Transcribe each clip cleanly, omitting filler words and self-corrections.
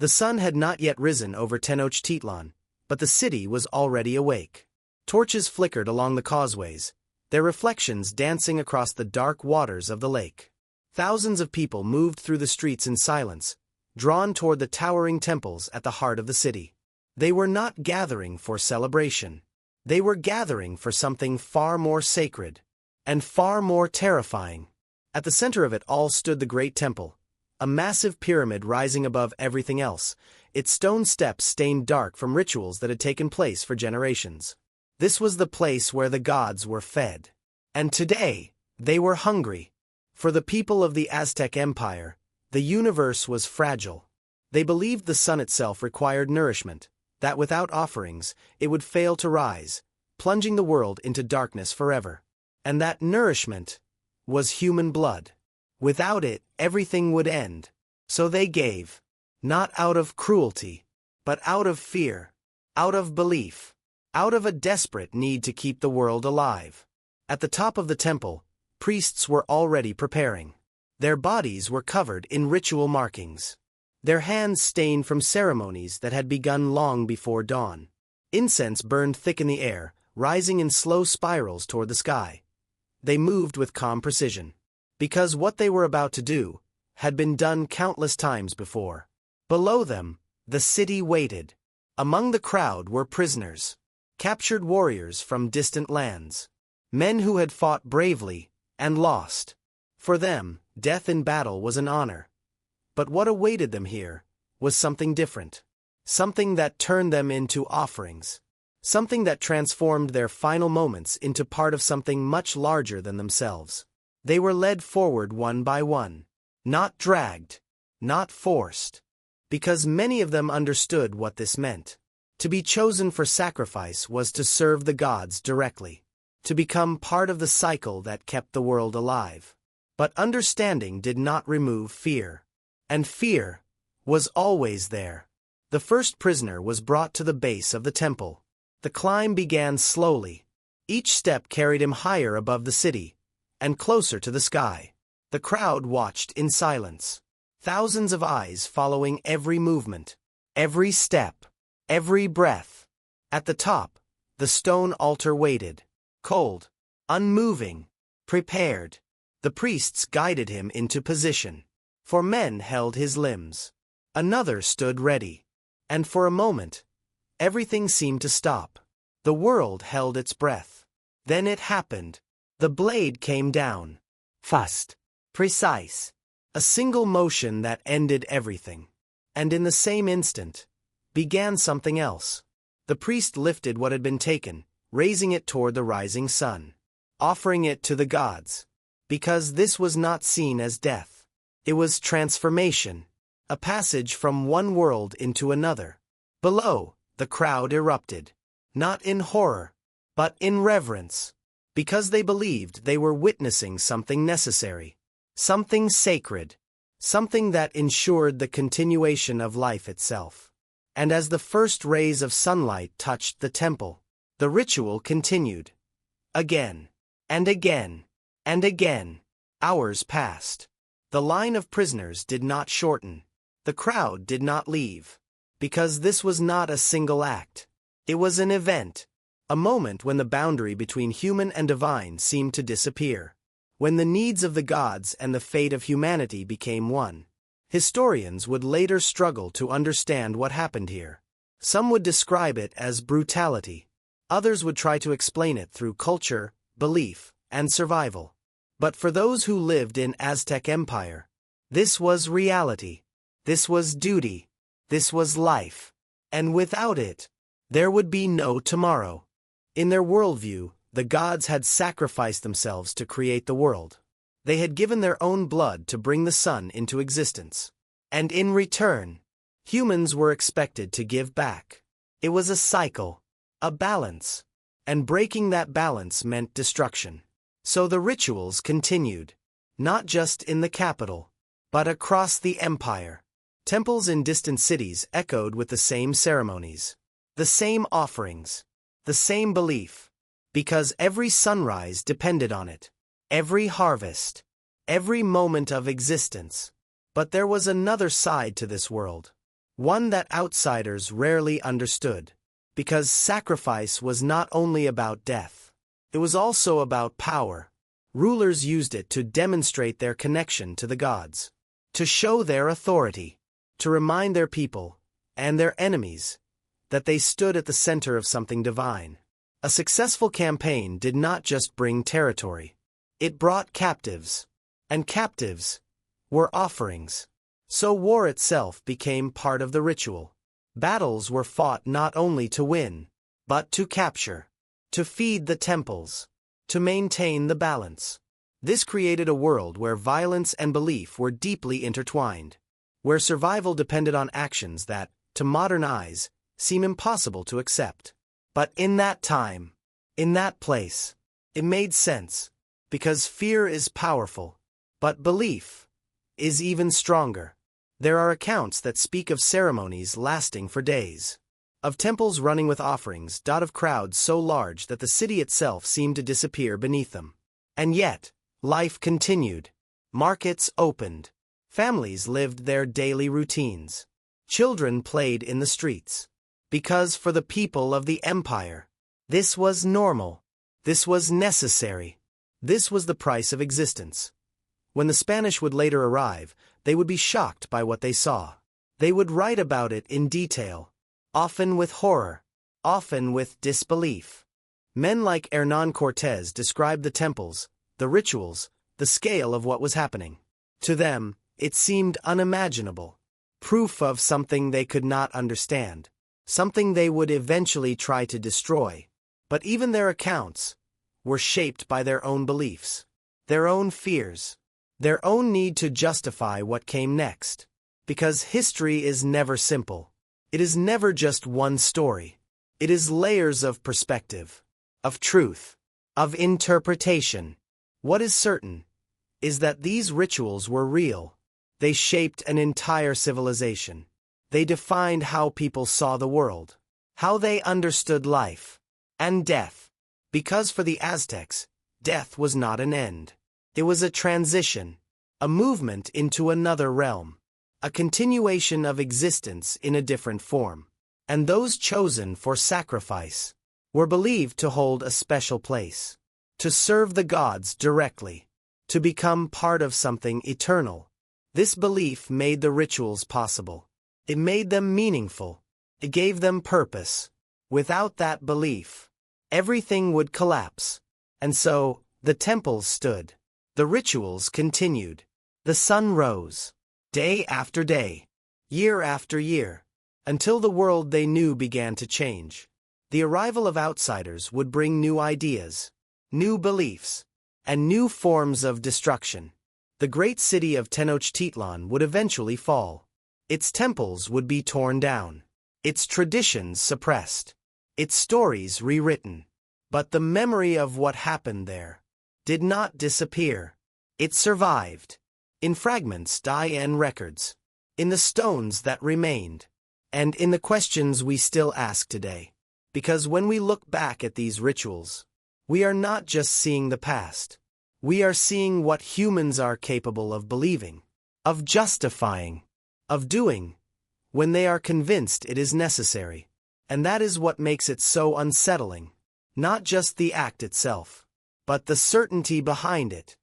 The sun had not yet risen over Tenochtitlan, but the city was already awake. Torches flickered along the causeways, their reflections dancing across the dark waters of the lake. Thousands of people moved through the streets in silence, drawn toward the towering temples at the heart of the city. They were not gathering for celebration. They were gathering for something far more sacred and far more terrifying. At the center of it all stood the great temple, a massive pyramid rising above everything else, its stone steps stained dark from rituals that had taken place for generations. This was the place where the gods were fed. And today, they were hungry. For the people of the Aztec Empire, the universe was fragile. They believed the sun itself required nourishment, that without offerings, it would fail to rise, plunging the world into darkness forever. And that nourishment was human blood. Without it, everything would end. So they gave, not out of cruelty, but out of fear, out of belief, out of a desperate need to keep the world alive. At the top of the temple, priests were already preparing. Their bodies were covered in ritual markings, their hands stained from ceremonies that had begun long before dawn. Incense burned thick in the air, rising in slow spirals toward the sky. They moved with calm precision, because what they were about to do had been done countless times before. Below them, the city waited. Among the crowd were prisoners, captured warriors from distant lands, men who had fought bravely and lost. For them, death in battle was an honor. But what awaited them here was something different, something that turned them into offerings, something that transformed their final moments into part of something much larger than themselves. They were led forward one by one, not dragged, not forced, because many of them understood what this meant. To be chosen for sacrifice was to serve the gods directly, to become part of the cycle that kept the world alive. But understanding did not remove fear. And fear was always there. The first prisoner was brought to the base of the temple. The climb began slowly. Each step carried him higher above the city, and closer to the sky. The crowd watched in silence, thousands of eyes following every movement, every step, every breath. At the top, the stone altar waited, cold, unmoving, prepared. The priests guided him into position. 4 men held his limbs. Another stood ready. And for a moment, everything seemed to stop. The world held its breath. Then it happened. The blade came down. Fast. Precise. A single motion that ended everything. And in the same instant, began something else. The priest lifted what had been taken, raising it toward the rising sun, offering it to the gods. Because this was not seen as death. It was transformation, a passage from one world into another. Below, the crowd erupted, not in horror, but in reverence, because they believed they were witnessing something necessary, something sacred, something that ensured the continuation of life itself. And as the first rays of sunlight touched the temple, the ritual continued. Again, and again, and again. Hours passed. The line of prisoners did not shorten. The crowd did not leave. Because this was not a single act. It was an event. A moment when the boundary between human and divine seemed to disappear. When the needs of the gods and the fate of humanity became one. Historians would later struggle to understand what happened here. Some would describe it as brutality. Others would try to explain it through culture, belief, and survival. But for those who lived in Aztec Empire, this was reality. This was duty. This was life. And without it, there would be no tomorrow. In their worldview, the gods had sacrificed themselves to create the world. They had given their own blood to bring the sun into existence. And in return, humans were expected to give back. It was a cycle, a balance. And breaking that balance meant destruction. So the rituals continued, not just in the capital, but across the empire. Temples in distant cities echoed with the same ceremonies, the same offerings, the same belief, because every sunrise depended on it, every harvest, every moment of existence. But there was another side to this world. One that outsiders rarely understood. Because sacrifice was not only about death. It was also about power. Rulers used it to demonstrate their connection to the gods. To show their authority. To remind their people, and their enemies, that they stood at the center of something divine. A successful campaign did not just bring territory. It brought captives. And captives were offerings. So war itself became part of the ritual. Battles were fought not only to win, but to capture, to feed the temples, to maintain the balance. This created a world where violence and belief were deeply intertwined, where survival depended on actions that, to modern eyes, seem impossible to accept. But in that time, in that place, it made sense, because fear is powerful, but belief is even stronger. There are accounts that speak of ceremonies lasting for days, of temples running with offerings, of crowds so large that the city itself seemed to disappear beneath them. And yet, life continued. Markets opened. Families lived their daily routines. Children played in the streets. Because for the people of the empire, this was normal. This was necessary. This was the price of existence. When the Spanish would later arrive, they would be shocked by what they saw. They would write about it in detail, often with horror, often with disbelief. Men like Hernán Cortés described the temples, the rituals, the scale of what was happening. To them, it seemed unimaginable. Proof of something they could not understand. Something they would eventually try to destroy. But even their accounts were shaped by their own beliefs, their own fears, their own need to justify what came next. Because history is never simple. It is never just one story. It is layers of perspective, of truth, of interpretation. What is certain is that these rituals were real. They shaped an entire civilization. They defined how people saw the world, how they understood life and death. Because for the Aztecs, death was not an end. It was a transition, a movement into another realm, a continuation of existence in a different form. And those chosen for sacrifice were believed to hold a special place, to serve the gods directly, to become part of something eternal. This belief made the rituals possible. It made them meaningful. It gave them purpose. Without that belief, everything would collapse. And so, the temples stood. The rituals continued. The sun rose, day after day, year after year, until the world they knew began to change. The arrival of outsiders would bring new ideas, new beliefs, and new forms of destruction. The great city of Tenochtitlan would eventually fall. Its temples would be torn down, its traditions suppressed, its stories rewritten. But the memory of what happened there did not disappear. It survived, in fragments and records, in the stones that remained, and in the questions we still ask today. Because when we look back at these rituals, we are not just seeing the past. We are seeing what humans are capable of believing, of justifying, of doing, when they are convinced it is necessary. And that is what makes it so unsettling. Not just the act itself, but the certainty behind it.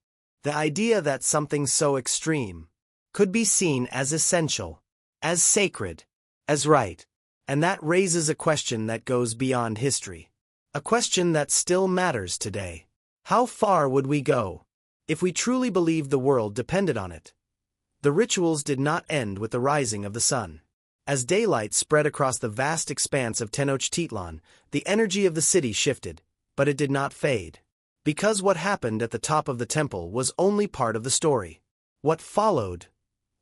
The idea that something so extreme could be seen as essential, as sacred, as right. And that raises a question that goes beyond history. A question that still matters today. How far would we go if we truly believed the world depended on it? The rituals did not end with the rising of the sun. As daylight spread across the vast expanse of Tenochtitlan, the energy of the city shifted, but it did not fade. Because what happened at the top of the temple was only part of the story. What followed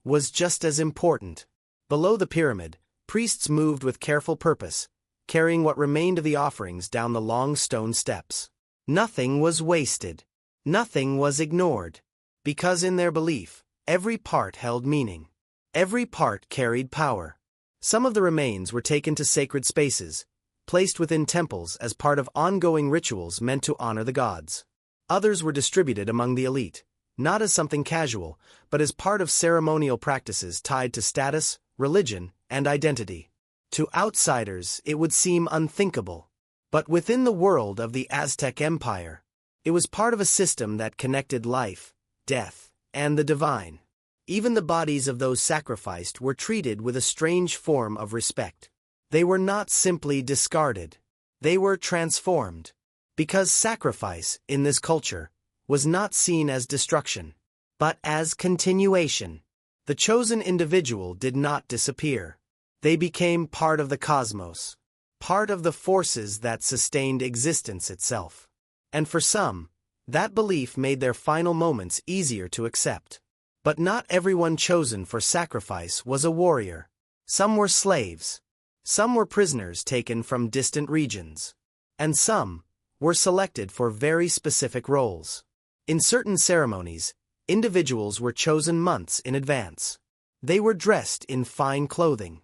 was just as important. Below the pyramid, priests moved with careful purpose, carrying what remained of the offerings down the long stone steps. Nothing was wasted. Nothing was ignored. Because in their belief, every part held meaning. Every part carried power. Some of the remains were taken to sacred spaces, placed within temples as part of ongoing rituals meant to honor the gods. Others were distributed among the elite, not as something casual, but as part of ceremonial practices tied to status, religion, and identity. To outsiders, it would seem unthinkable. But within the world of the Aztec Empire, it was part of a system that connected life, death, and the divine. Even the bodies of those sacrificed were treated with a strange form of respect. They were not simply discarded. They were transformed. Because sacrifice, in this culture, was not seen as destruction, but as continuation. The chosen individual did not disappear. They became part of the cosmos, part of the forces that sustained existence itself. And for some, that belief made their final moments easier to accept. But not everyone chosen for sacrifice was a warrior. Some were slaves. Some were prisoners taken from distant regions. And some were selected for very specific roles. In certain ceremonies, individuals were chosen months in advance. They were dressed in fine clothing,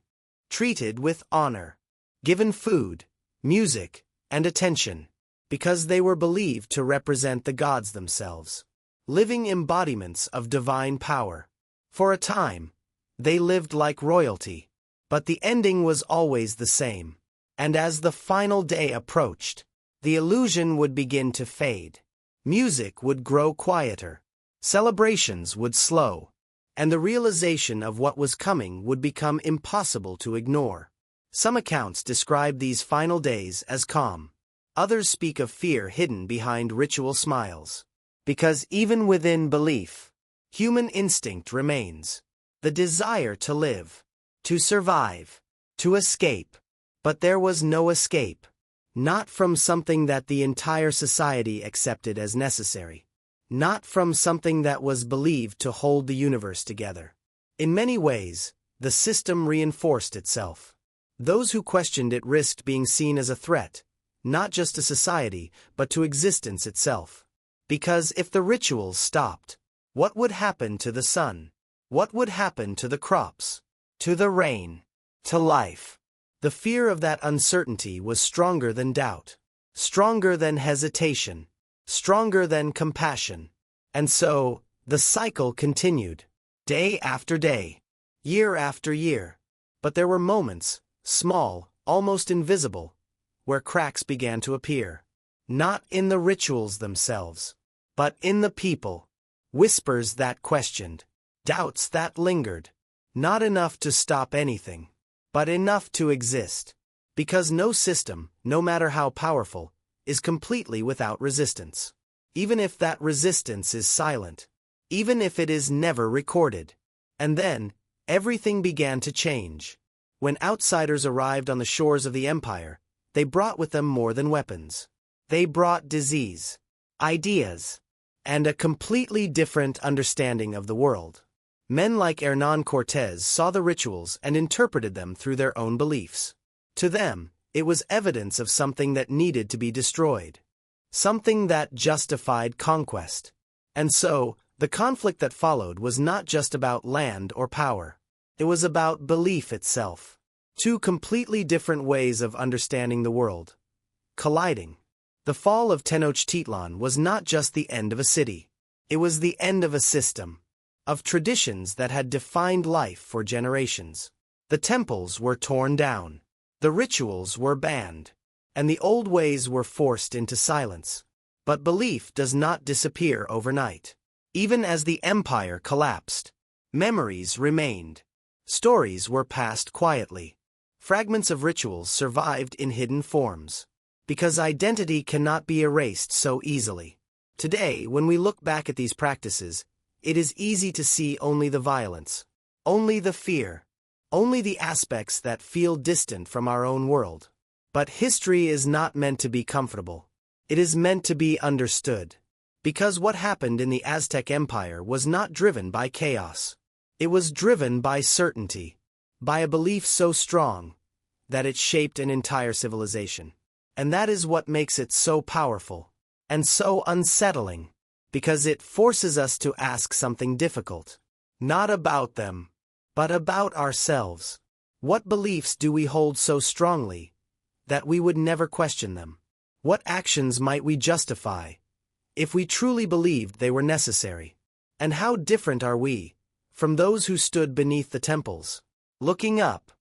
treated with honor, given food, music, and attention, because they were believed to represent the gods themselves, living embodiments of divine power. For a time, they lived like royalty, but the ending was always the same. And as the final day approached, the illusion would begin to fade. Music would grow quieter, celebrations would slow, and the realization of what was coming would become impossible to ignore. Some accounts describe these final days as calm. Others speak of fear hidden behind ritual smiles. Because even within belief, human instinct remains. The desire to live, to survive, to escape. But there was no escape. Not from something that the entire society accepted as necessary. Not from something that was believed to hold the universe together. In many ways, the system reinforced itself. Those who questioned it risked being seen as a threat, not just to society, but to existence itself. Because if the rituals stopped, what would happen to the sun? What would happen to the crops? To the rain? To life? The fear of that uncertainty was stronger than doubt, stronger than hesitation, stronger than compassion. And so, the cycle continued, day after day, year after year. But there were moments, small, almost invisible, where cracks began to appear. Not in the rituals themselves, but in the people. Whispers that questioned, doubts that lingered. Not enough to stop anything, but enough to exist. Because no system, no matter how powerful, is completely without resistance. Even if that resistance is silent. Even if it is never recorded. And then, everything began to change. When outsiders arrived on the shores of the empire, they brought with them more than weapons. They brought disease, ideas, and a completely different understanding of the world. Men like Hernán Cortés saw the rituals and interpreted them through their own beliefs. To them, it was evidence of something that needed to be destroyed. Something that justified conquest. And so, the conflict that followed was not just about land or power. It was about belief itself. Two completely different ways of understanding the world, colliding. The fall of Tenochtitlan was not just the end of a city. It was the end of a system. Of traditions that had defined life for generations. The temples were torn down. The rituals were banned. And the old ways were forced into silence. But belief does not disappear overnight. Even as the empire collapsed, memories remained. Stories were passed quietly. Fragments of rituals survived in hidden forms. Because identity cannot be erased so easily. Today, when we look back at these practices, it is easy to see only the violence, only the fear, only the aspects that feel distant from our own world. But history is not meant to be comfortable. It is meant to be understood. Because what happened in the Aztec Empire was not driven by chaos. It was driven by certainty, by a belief so strong that it shaped an entire civilization. And that is what makes it so powerful and so unsettling. Because it forces us to ask something difficult. Not about them, but about ourselves. What beliefs do we hold so strongly that we would never question them? What actions might we justify if we truly believed they were necessary? And how different are we from those who stood beneath the temples, looking up,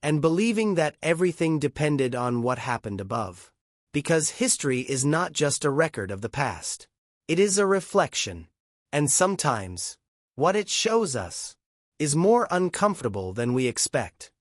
and believing that everything depended on what happened above. Because history is not just a record of the past. It is a reflection. And sometimes, what it shows us is more uncomfortable than we expect.